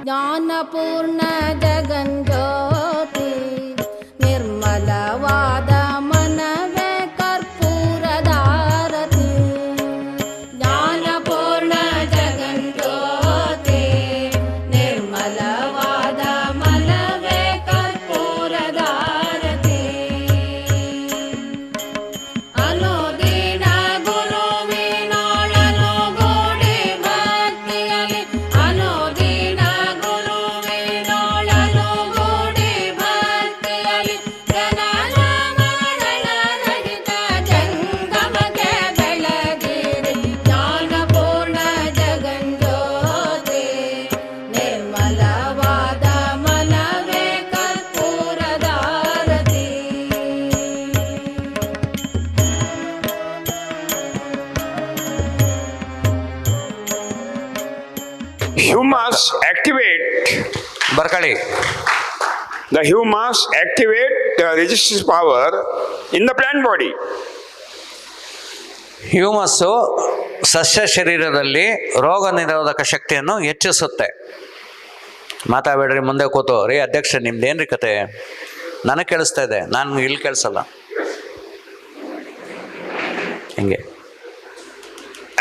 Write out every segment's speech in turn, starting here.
ಜ್ಞಾನಪೂರ್ಣ ಜಗಂಜ್ಯೋತಿ ನಿರ್ಮಲವಾದ ಮನವೇ ಕರ್ಪೂರದಾರತಿ. ಜ್ಞಾನಪೂರ್ಣ ಜಗಂಜ್ಯೋತಿ ನಿರ್ಮಲವಾದ ಮನವೇ ಕರ್ಪೂರದಾರತಿ. ಅನುದಿನ ಗುರುವಿನೊಳನು ಗೂಡಿ ಭಕ್ತಿಯಲಿ, ಅನುದಿನ ಗುರುವಿನೊಳನು ಗೂಡಿ ಭಕ್ತಿಯಲಿ, ಜನನ ಮರಣ ರಹಿತ ಜಂಗಮಕ್ಕೆ ಬೆಳಗಿರಿ. ಜ್ಞಾನಪೂರ್ಣ ಜಗಂಜ್ಯೋತಿ ನಿರ್ಮಲವಾದ ಮನವೇ ಕರ್ಪೂರದಾರತಿ. Humus activate ಬರ್ಕಳಿ. the humus activate the resistance power in the plant body. Humus ಸಸ್ಯ ಶರೀರದಲ್ಲಿ ರೋಗ ನಿರೋಧಕ ಶಕ್ತಿಯನ್ನು ಹೆಚ್ಚಿಸುತ್ತೆ. ಮಾತಾಡಬೇಡ್ರಿ, ಮುಂದೆ ಕೂತು. ರೀ ಅಧ್ಯಕ್ಷ, ನಿಮ್ದೇನ್ರಿ ಕತೆ? ನನಗೆ ಕೇಳಿಸ್ತಾ ಇದೆ, ನಾನು ಇಲ್ಲಿ ಕೇಳಿಸಲ್ಲ. ಹಿಂಗೆ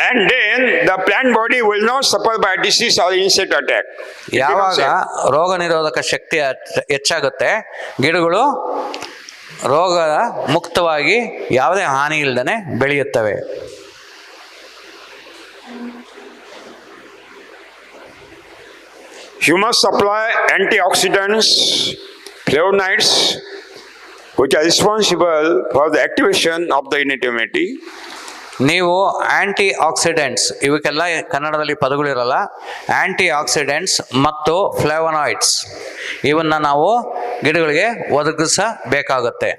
And then the plant body will not suffer by disease or insect attack. It ಯಾವಾಗ becomes ರೋಗ ನಿರೋಧಕ ಶಕ್ತಿ ಹೆಚ್ಚಾಗುತ್ತೆ, ಗಿಡಗಳು ರೋಗ ಮುಕ್ತವಾಗಿ ಯಾವುದೇ ಹಾನಿ ಇಲ್ಲದೇ ಬೆಳೆಯುತ್ತವೆ. humus supply antioxidants, flavonoids, which are responsible for the activation of the innate immunity. ನೀವು ಆಂಟಿ ಆಕ್ಸಿಡೆಂಟ್ಸ್, ಇವಕ್ಕೆಲ್ಲ ಕನ್ನಡದಲ್ಲಿ ಪದಗಳಿರಲ್ಲ. ಆಂಟಿ ಆಕ್ಸಿಡೆಂಟ್ಸ್ ಮತ್ತು ಫ್ಲೇವನಾಯ್ಡ್ಸ್ ಇವನ್ನ ನಾವು ಗಿಡಗಳಿಗೆ ಒದಗಿಸಬೇಕಾಗುತ್ತೆ.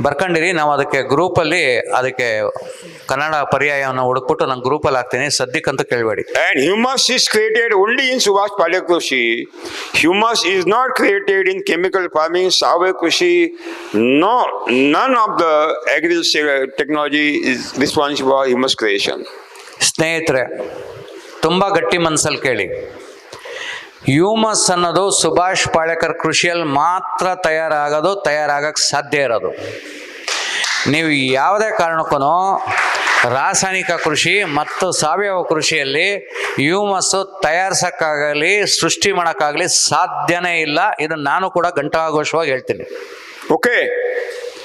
ಬರ್ಕೊಂಡಿರಿ, ನಾವು ಅದಕ್ಕೆ ಗ್ರೂಪಲ್ಲಿ ಅದಕ್ಕೆ ಕನ್ನಡ ಪರ್ಯಾಯವನ್ನು ಹುಡುಕ್ಬಿಟ್ಟು ನಾನು ಗ್ರೂಪಲ್ಲಿ ಹಾಕ್ತೀನಿ. ಸದ್ಯಕ್ಕಂತೂ ಕೇಳಬೇಡಿ. And humus is created only in Subhash Palegh Krishi. Humus is not created in chemical farming, Sahav Krishi. No, none of the agricultural technology is responsible for humus creation. ಸ್ನೇಹಿತರೆ, ತುಂಬ ಗಟ್ಟಿ ಮನಸ್ಸಲ್ಲಿ ಕೇಳಿ. ಹ್ಯೂಮಸ್ ಅನ್ನೋದು ಸುಭಾಷ್ ಪಾಳೇಕರ್ ಕೃಷಿಯಲ್ಲಿ ಮಾತ್ರ ತಯಾರಾಗಕ್ಕೆ ಸಾಧ್ಯ ಇರೋದು. ನೀವು ಯಾವುದೇ ಕಾರಣಕ್ಕೂ ರಾಸಾಯನಿಕ ಕೃಷಿ ಮತ್ತು ಸಾವಯವ ಕೃಷಿಯಲ್ಲಿ ಹ್ಯೂಮಸ್ಸು ತಯಾರಿಸೋಕ್ಕಾಗಲಿ ಸೃಷ್ಟಿ ಮಾಡೋಕ್ಕಾಗಲಿ ಸಾಧ್ಯನೇ ಇಲ್ಲ. ಇದನ್ನು ನಾನು ಕೂಡ ಘಂಟಾಘೋಷವಾಗಿ ಹೇಳ್ತೀನಿ. Okay.